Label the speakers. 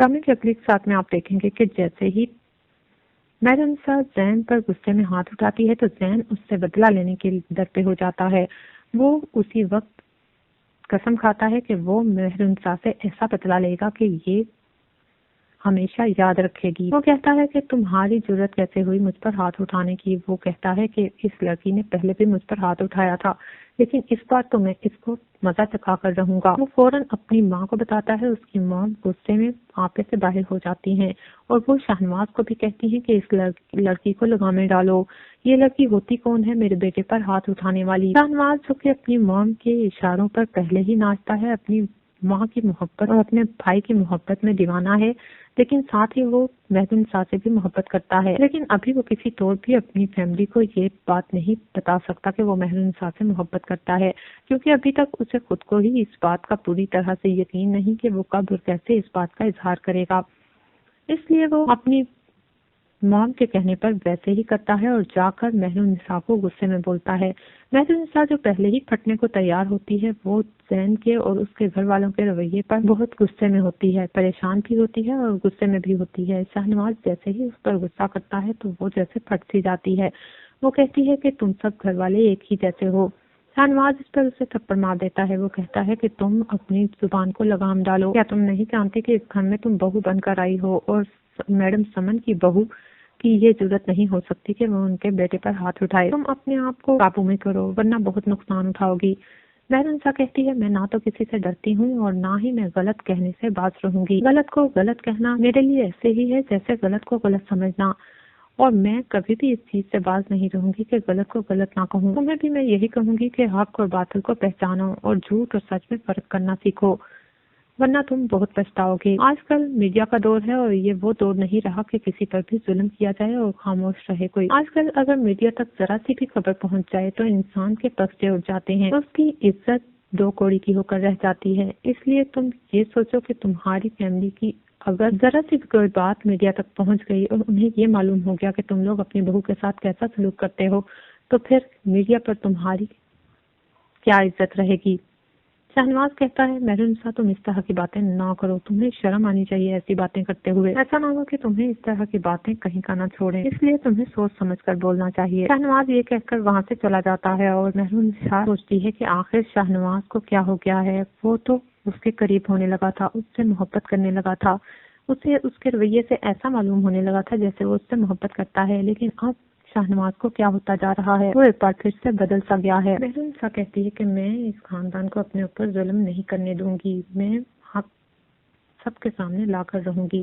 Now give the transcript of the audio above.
Speaker 1: ड्रामे की अगली साथ में आप देखेंगे कि जैसे ही मेहरुनिसा ज़ैन पर गुस्से में हाथ उठाती है तो ज़ैन उससे बदला लेने के डर पे हो जाता है। वो उसी वक्त कसम खाता है कि वो मेहरुनिसा से ऐसा बदला लेगा कि ये हमेशा याद रखेगी। वो कहता है कि तुम्हारी जरूरत कैसे हुई मुझ पर हाथ उठाने की। वो कहता है कि इस लड़की ने पहले भी मुझ पर हाथ उठाया था, लेकिन इस बार तो मैं इसको मजा चखा कर रहूंगा। वो फौरन अपनी माँ को बताता है। उसकी माँ गुस्से में आपे से बाहर हो जाती हैं और वो शाहनवाज को भी कहती हैं कि इस लड़की को लगाम में डालो। ये लड़की होती कौन है मेरे बेटे पर हाथ उठाने वाली। शाहनवाज जो कि अपनी मॉम के इशारों पर पहले ही नाचता है, अपनी माँ की मोहब्बत और अपने भाई की मोहब्बत में दीवाना है, लेकिन साथ ही वो मेहरुनिसा से भी मोहब्बत करता है। लेकिन अभी वो किसी तौर भी अपनी फैमिली को ये बात नहीं बता सकता कि वो मेहरुनिसा से मोहब्बत करता है, क्योंकि अभी तक उसे खुद को ही इस बात का पूरी तरह से यकीन नहीं कि वो कब और कैसे इस बात का इजहार करेगा। इसलिए वो अपनी मॉम के कहने पर वैसे ही करता है और जाकर मेहरुनिसा को गुस्से में बोलता है। मेहरुनिसा जो पहले ही फटने को तैयार होती है, वो ज़ैन के और उसके घर वालों के रवैये पर बहुत गुस्से में होती है, परेशान भी होती है और गुस्से में भी होती है। शाहनवाज जैसे ही उस पर गुस्सा करता है तो वो जैसे फट सी जाती है। वो कहती है कि तुम सब घर वाले एक ही जैसे हो। शाहनवाज इस पर उसे थप्पड़ मार देता है। वो कहता है कि तुम अपनी जुबान को लगाम डालो। क्या तुम नहीं जानते कि इस घर में तुम बहू बनकर आई हो और मैडम समन की बहू की ये जरूरत नहीं हो सकती कि वो उनके बेटे पर हाथ उठाए। तुम अपने आप को काबू में करो वरना बहुत नुकसान उठाओगी। मेहरुनिसा कहती है मैं ना तो किसी से डरती हूँ और ना ही मैं गलत कहने से बाज रहूंगी। गलत को गलत कहना मेरे लिए ऐसे ही है जैसे गलत को गलत समझना, और मैं कभी भी इस चीज से बाज नहीं रहूंगी कि गलत को गलत ना कहूँ। तुम्हें भी मैं यही कहूंगी कि हक और बातिल को पहचानो और झूठ और सच में फर्क करना सीखो, वरना तुम बहुत पछताओगे। आजकल मीडिया का दौर है और ये वो दौर नहीं रहा कि किसी पर भी जुल्म किया जाए और खामोश रहे कोई। आजकल अगर मीडिया तक जरा सी भी खबर पहुंच जाए तो इंसान के पक्षे उठ जाते हैं, उसकी इज्जत दो कौड़ी की होकर रह जाती है। इसलिए तुम ये सोचो कि तुम्हारी फैमिली की अगर जरा सी भी कोई बात मीडिया तक पहुंच गई और उन्हें ये मालूम हो गया कि तुम लोग अपनी बहू के साथ कैसा सलूक करते हो, तो फिर मीडिया पर तुम्हारी क्या इज्जत रहेगी। शाहनवाज कहता है मेहरुनिसा तुम इस तरह की बातें ना करो, तुम्हें शर्म आनी चाहिए ऐसी बातें करते हुए। ऐसा ना हो कि तुम्हें इस तरह की बातें कहीं का ना छोड़े, इसलिए तुम्हें सोच समझ कर बोलना चाहिए। शाहनवाज ये कहकर वहाँ से चला जाता है और मेहरुनिसा सोचती है कि आखिर शाहनवाज को क्या हो गया है। वो तो उसके करीब होने लगा था, उससे मोहब्बत करने लगा था, उसे उसके रवैये से ऐसा मालूम होने लगा था जैसे वो उससे मोहब्बत करता है, लेकिन अब शाहनवाज को क्या होता जा रहा है, वो एक बार फिर से बदल सा गया है। मेहरुनिसा कहती है कि मैं इस खानदान को अपने ऊपर जुल्म नहीं करने दूंगी, मैं हक सबके सामने लाकर रहूंगी।